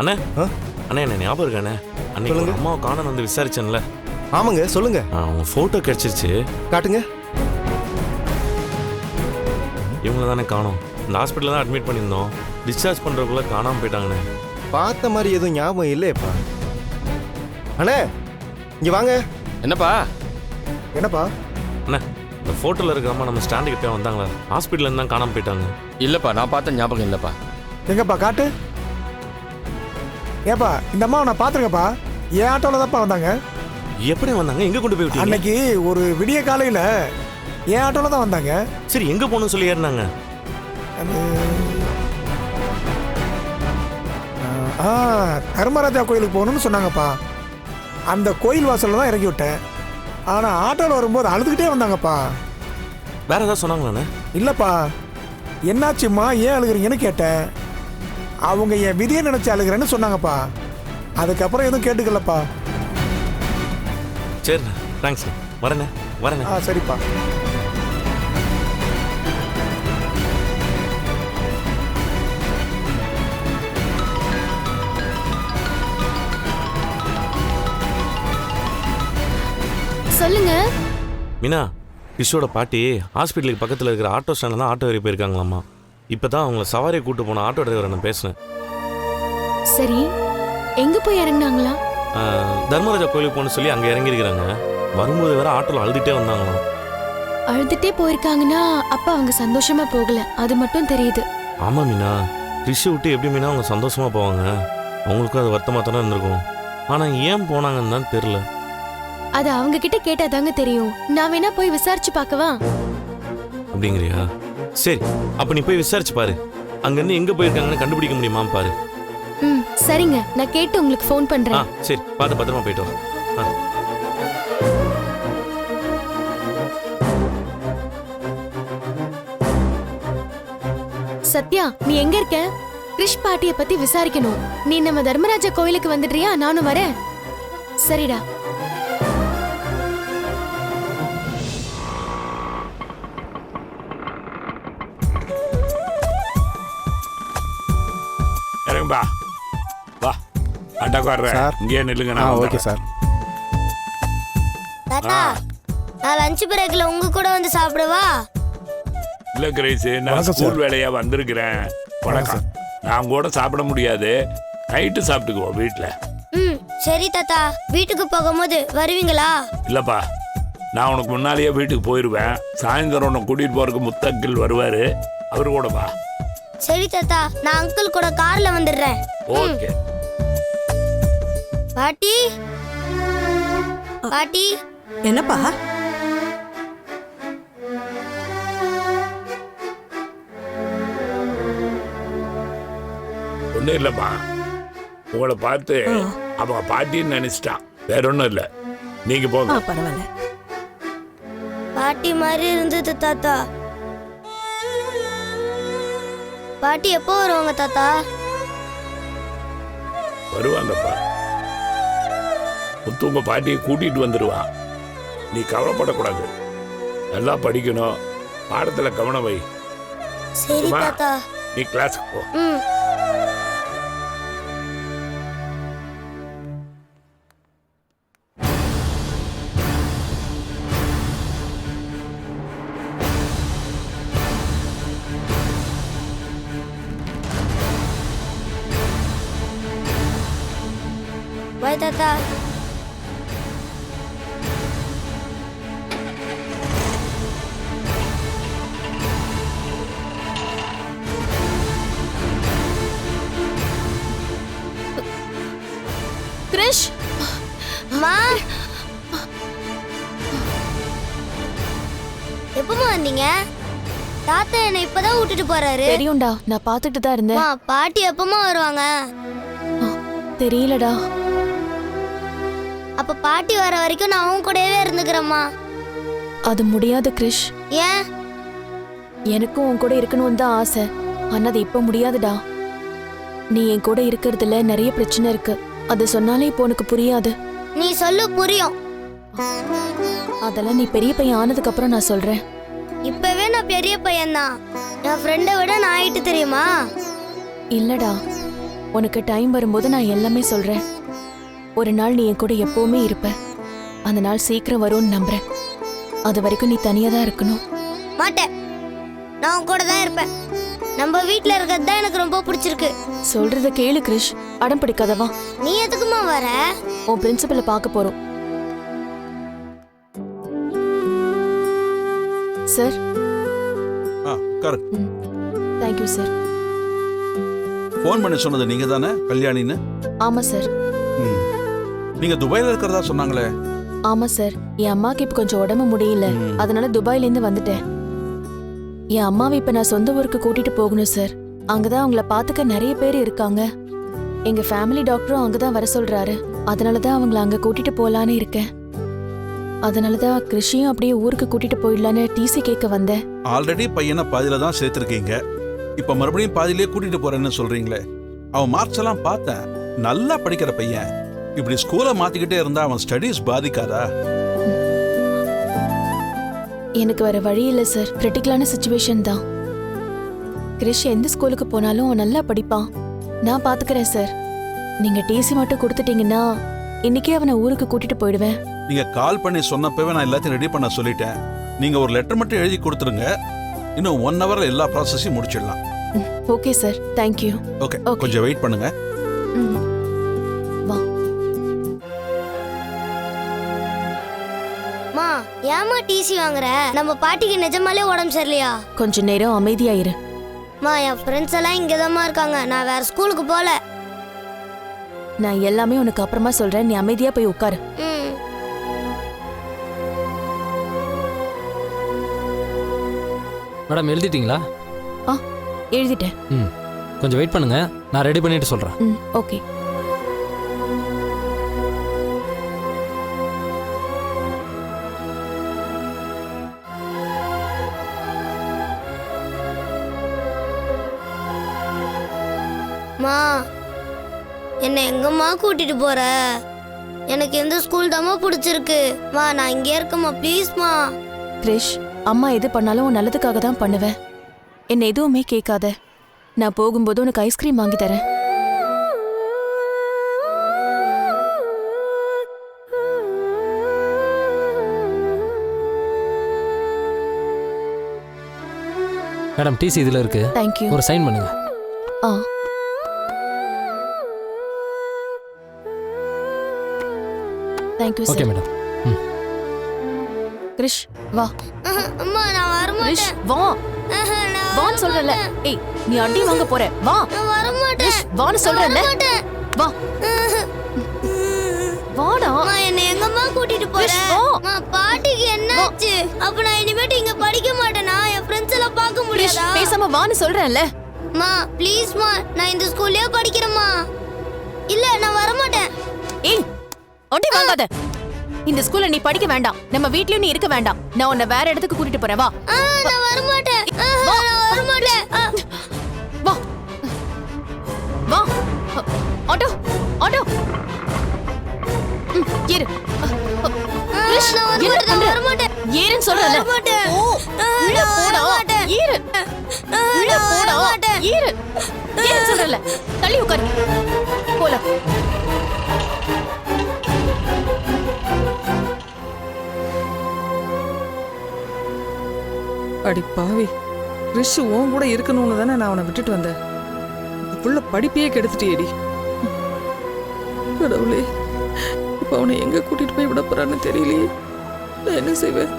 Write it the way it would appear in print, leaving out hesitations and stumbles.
அண்ணே அண்ணே என்ன ஞாபகம் இருக்கு அண்ணே? அன்னைக்கு அம்மாவை காண வந்து விசாரிச்சேன்ல. ஆமாங்க, சொல்லுங்க. அவங்க ஃபோட்டோ கிடைச்சிருச்சு. காட்டுங்க. இவங்கள தானே காணோம். இந்த ஹாஸ்பிட்டலில் தான் அட்மிட் பண்ணியிருந்தோம். டிஸ்சார்ஜ் பண்ணுறதுக்குள்ளே காணாமல் போயிட்டாங்கண்ணே. பார்த்த மாதிரி எதுவும் ஞாபகம் இல்லையப்பா. அண்ணே இங்கே வாங்க. என்னப்பா? அண்ணே இந்த ஃபோட்டோவில் இருக்கிற அம்மா நம்ம ஸ்டாண்டுக்கு போய் வந்தாங்களா? ஹாஸ்பிட்டலேருந்து தான் காணாமல் போயிட்டாங்க. இல்லைப்பா, நான் பார்த்த ஞாபகம் இல்லைப்பா. எங்கப்பா காட்டு. ஏப்பா இந்த அம்மாவை நான் பார்த்துருக்கப்பா. என் ஆட்டோவில் தான்ப்பா வந்தாங்க. எப்படி வந்தாங்க? எங்கே கொண்டு போய் விட்டீங்க? அன்னைக்கு ஒரு விடிய காலையில் என் ஆட்டோவில் தான் வந்தாங்க. சரி, எங்கே போகணும்னு சொல்லி ஏறினாங்க? தர்மராஜா கோயிலுக்கு போகணும்னு சொன்னாங்கப்பா. அந்த கோயில் வாசலில் தான் இறக்கி விட்டேன். ஆனால் ஆட்டோவில் வரும்போது அழுதுகிட்டே வந்தாங்கப்பா. வேற ஏதாவது சொன்னாங்களாண்ணே? இல்லைப்பா, என்னாச்சும்மா ஏன் அழுகிறீங்கன்னு கேட்டேன். அவங்க என் விதியை நினச்சி அழுகிறேன்னு சொன்னாங்கப்பா. அதுக்கப்புறம் எதுவும் கேட்டுக்கலப்பா. சரிண்ணே, தேங்க்ஸ். வரேண்ணே வரேண்ணே. சரிப்பா. சொல்லுங்க. மீனா, கிஷோட பாட்டி ஹாஸ்பிட்டலுக்கு பக்கத்தில் இருக்கிற ஆட்டோ ஸ்டாண்டில் தான் ஆட்டோ ஏறி போயிருக்காங்களாம்மா. இப்போ தான் அவங்கள சவாரியை கூட்டு போன ஆட்டோ டிரைவரை நான் பேசினேன். சரி, எங்க போய் இறங்கினாங்களா? தர்மராஜா கோயிலுக்கு போகணும்னு சொல்லி அங்கே இறங்கியிருக்கிறாங்க. வரும்போது வேற ஆட்டோவில் அழுதுகிட்டே வந்தாங்களாம். அழுதுட்டே போயிருக்காங்கன்னா அப்ப அவங்க சந்தோஷமா போகல, அது மட்டும் தெரியுது. ஆமாம் மீனா, கிறிஷை விட்டு எப்படி மீனா அவங்க சந்தோஷமாக போவாங்க? அவங்களுக்கும் அது வருத்தமாக தானே இருந்திருக்கும். ஆனால் ஏன் போனாங்கன்னு தான் தெரில. அது அவங்க கிட்ட கேட்டாதாங்க தெரியும். நான் வேணா போய் விசாரிச்சு பார்க்கவா? அப்படிங்கிறியா? சரி, அப்ப நீ போய் விசாரிச்சு பாரு. அங்கிருந்து எங்க போயிருக்காங்கன்னு கண்டுபிடிக்க முடியுமா பாரு. சரிங்க, நான் கேட்டு உங்களுக்கு ஃபோன் பண்றேன். சரி, பார்த்து பத்திரமா போயிட்டு வா. சத்யா, நீ எங்க இருக்க? கிறிஷ் பாட்டிய பத்தி விசாரிக்கணும். நீ நம்ம தர்மராஜா கோயிலுக்கு வந்துடுறியா? நானும் வரேன். சரிடா. வா வா, அட்டக்காரர் இங்கே நில்லுங்க. Okay sir. தாத்தா, நான் லஞ்ச் பிரேக்ல உங்க கூட வந்து சாப்பிடுவா? இல்ல கிரேஸ், நான் ஸ்கூல் வேலையா வந்திருக்கிறேன். வணக்கம். நான் கூட சாப்பிட முடியாது, நைட்டு சாப்பிட்டுக்குவோம் வீட்டுல. சரி தாத்தா, வீட்டுக்கு போகும்போது வருவீங்களா? இல்லப்பா, நான் உனக்கு முன்னாலேயே வீட்டுக்கு போயிருவேன். சாயந்தரம் உன்னை கூட்டிட்டு போறதுக்கு முத்தக்கில் வருவாரு, அவரு கூட வா. சரி தாத்தா, நான் அங்கிள் கூட கார்ல வந்துடுறேன். ஓகே. பாட்டி பாட்டி. என்னப்பா? ஒன்றும் இல்லைம்மா, உங்களை பார்த்து அவங்க பாட்டின்னு நினைச்சிட்டான், வேற ஒன்றும் இல்லை. நீங்க போங்க. பரவாயில்ல. பாட்டி மாதிரி இருந்தது தாத்தா. பாட்டி எப்போ வருவாங்க தாத்தா? வருவாங்கப்பா. முத்து உங்க பாட்டியை கூட்டிட்டு வந்துடுவான். நீ கவலைப்படக்கூடாது, நல்லா படிக்கணும், பாடத்துல கவனம் வை. சரி தாத்தா. நீ கிளாஸுக்கு போ. பாய் தாத்தா. கிறிஷ், அம்மா எப்பமா வந்தீங்க? தாத்தா என்னை இப்பதான் விட்டுட்டு போறாரு. தெரியும்டா, நான் பார்த்துட்டு தான் இருந்தேன். பாட்டி எப்பமா வருவாங்க? தெரியலடா. அப்ப பாட்டி வர வரைக்கும் நான் உன் கூடவே இருந்துக்கிறேம்மா. அது முடியாது கிறிஷ். ஏன்? எனக்கும் உன் கூட இருக்கணும்னு தான் ஆசை, ஆனா அது இப்ப முடியாதுடா. நீ என் கூட இருக்கிறதுல நிறைய பிரச்சனை இருக்கு, அது சொன்னாலே இப்போ உனக்கு புரியாது. நீ சொல்லு, புரியும். அதெல்லாம் நீ பெரிய பையன் ஆனதுக்கு அப்புறம் நான் சொல்றேன். இப்பவே நான் பெரிய பையன் தான். என் ஃப்ரெண்டை விட நான் ஆயிட்டு தெரியுமா? இல்லடா, உனக்கு டைம் வரும்போது நான் எல்லாமே சொல்றேன். ஒரு நாள் நீ என் கூட எப்பவுமே இருப்ப. அந்த நாள் சீக்கிரம் வரும்னு நம்புறேன். அது வரைக்கும் நீ தனியா தான் இருக்கணும். மாட்டேன், நான் உன் கூட தான் இருப்பேன். நம்ம வீட்ல இருக்கிறது தான் எனக்கு ரொம்ப பிடிச்சிருக்கு. சொல்றத கேளு கிரிஷ், அடம் பிடிக்காதவா. நீ எதுக்குமா வர? உன் பிரின்சிபலை பார்க்க போறோம். சார். உட்காரு. Thank you sir. ஃபோன் பண்ணி சொன்னது நீங்க தானே, கல்யாணின்னு? ஆமா சார். நீங்க துபாயில இருக்கிறதா சொன்னாங்களே? ஆமா சார், என் அம்மாக்கு இப்ப கொஞ்சம் உடம்பு முடியல, அதனால துபாயில இருந்து வந்துட்டேன். என் அம்மாவை இப்ப நான் சொந்த ஊருக்கு கூட்டிட்டு போகணும் சார். அங்கதான் அவங்கள பாத்துக்க நிறைய பேர் இருக்காங்க. எங்க ஃபேமிலி டாக்டரும் அங்கதான் வர சொல்றாரு. அதனாலதான் அவங்கள அங்க கூட்டிட்டு போலான்னு இருக்கேன். அதனாலதான் கிருஷியும் அப்படியே ஊருக்கு கூட்டிட்டு போயிடலான்னு டிசி கேட்க வந்தேன். ஆல்ரெடி பையனை பாதியில தான் சேர்த்திருக்கீங்க, இப்ப மறுபடியும் பாதியிலே கூட்டிட்டு போறேன்னு சொல்றீங்களே? அவன் மார்க்ஸ் எல்லாம் பார்த்தேன், நல்லா படிக்கிற பையன். இப்படி ஸ்கூலை மாத்திக்கிட்டே இருந்தா அவன் ஸ்டடீஸ் பாதிக்காதா? எனக்கு வேற வழி இல்லை சார், கிரிட்டிக்கலான சுச்சுவேஷன் தான். கிரிஷ் எந்த ஸ்கூலுக்கு போனாலும் அவன் நல்லா படிப்பான். நான் பாத்துக்கிறேன் சார். நீங்க டிசி மட்டும் கொடுத்துட்டீங்கன்னா இன்னைக்கே அவனை ஊருக்கு கூட்டிட்டு போயிடுவேன். நீங்க கால் பண்ணி சொன்னப்பவே நான் எல்லாத்தையும் ரெடி பண்ண சொல்லிட்டேன். நீங்க ஒரு லெட்டர் மட்டும் எழுதி கொடுத்துருங்க, இன்னும் 1 hourல எல்லா ப்ராசஸையும் முடிச்சிடலாம். Okay sir, thank you. ஓகே, கொஞ்சம் வெயிட் பண்ணுங்க. வா. மா, ஏமா டிசி வாங்குற? நம்ம பாட்டிக்கு நிஜமாலே உடம்பு சரியில்லையா? கொஞ்ச நேரம் அமைதியாயிரு. மா, என் ஃப்ரெண்ட்ஸ் எல்லாம் இங்கதாம்மா இருக்காங்க, நான் வேற ஸ்கூலுக்கு போல. நான் எல்லாமே உனக்கு அப்புறமா சொல்றேன், நீ அமைதியா போய் உட்காரு. மேடம் எழுதிட்டீங்களா? எழுதிட்டேன். கொஞ்சம் வெயிட் பண்ணுங்க, நான் ரெடி பண்ணிட்டு சொல்றேன். ஓகே. மா, என்னை எங்கம்மா கூட்டிட்டு போற? எனக்கு எந்த ஸ்கூல் தாம்மா பிடிச்சிருக்கு. மா, நான் இங்கே இருக்கம்மா, ப்ளீஸ்மா. கிரிஷ், அம்மா எது பண்ணாலும் உன் நல்லதுக்காக தான் பண்ணுவேன். என்ன எதுவுமே கேட்காத. நான் போகும்போது உனக்கு ஐஸ்கிரீம் வாங்கி தரேன். மேடம் டிசி இதுல இருக்கு, தேங்க்யூ. ஒரு சைன் பண்ணுங்க. Thank you okay sir. Madam. Krish வா. அம்மா, நான் வர கிரிஷ் மாட்டேன். வா. வான்னு சொல்றல. ஏய், நீ அடி வாங்க போற. வா. நான் வர மாட்டேன். கிரிஷ் வான்னு சொல்றல. வா. வாடா. அம்மா, என்னை எங்கம்மா கூட்டிட்டு போற? கிரிஷ், வா. அம்மா, பாட்டிக்கு என்னாச்சு? அப்ப நான் இனிமேட்டு இங்க படிக்க மாட்டேனா? என் ஃப்ரெண்ட்ஸ் எல்லாம் பார்க்க கிரிஷ், முடியாதா? பேசாம வான்னு சொல்றேன்ல. மா, ப்ளீஸ்மா, நான் இந்த ஸ்கூல்லயே படிக்கிறேம்மா. இல்ல, நான் வர மாட்டேன். ஏய், அடி வாங்காத. இந்த ஸ்கூல்ல நீ படிக்க வேண்டாம், நம்ம வீட்லயும் நீ இருக்க வேண்டாம். நான் உன்னை வேற இடத்துக்கு கூட்டிட்டு போறேன். வா. நான் வர மாட்டேன். நான் வர மாட்டேன். வா. வா. Auto, auto. ஏறு. கிரிஷ், நான் வர என்ன மாட்டேன். பண்ற? வர மாட்டேன். ஏறுன்னு சொல்றல. வர மாட்டேன். உள்ள போடா. ஏறு. உள்ள போடா. ஏறு. ஏறு சொல்றல. தள்ளி உட்காரு. போலாம். அடி பாவி, ரிஷ் உன் கூட இருக்கணும்னு தானே நான் அவனை விட்டுட்டு வந்தேன். புள்ள படிப்பையே கெடுத்துட்டியேடி. கடவுளே, இப்ப அவனை எங்க கூட்டிட்டு போய் விட போறான்னு தெரியலையே. நான் என்ன செய்வேன்?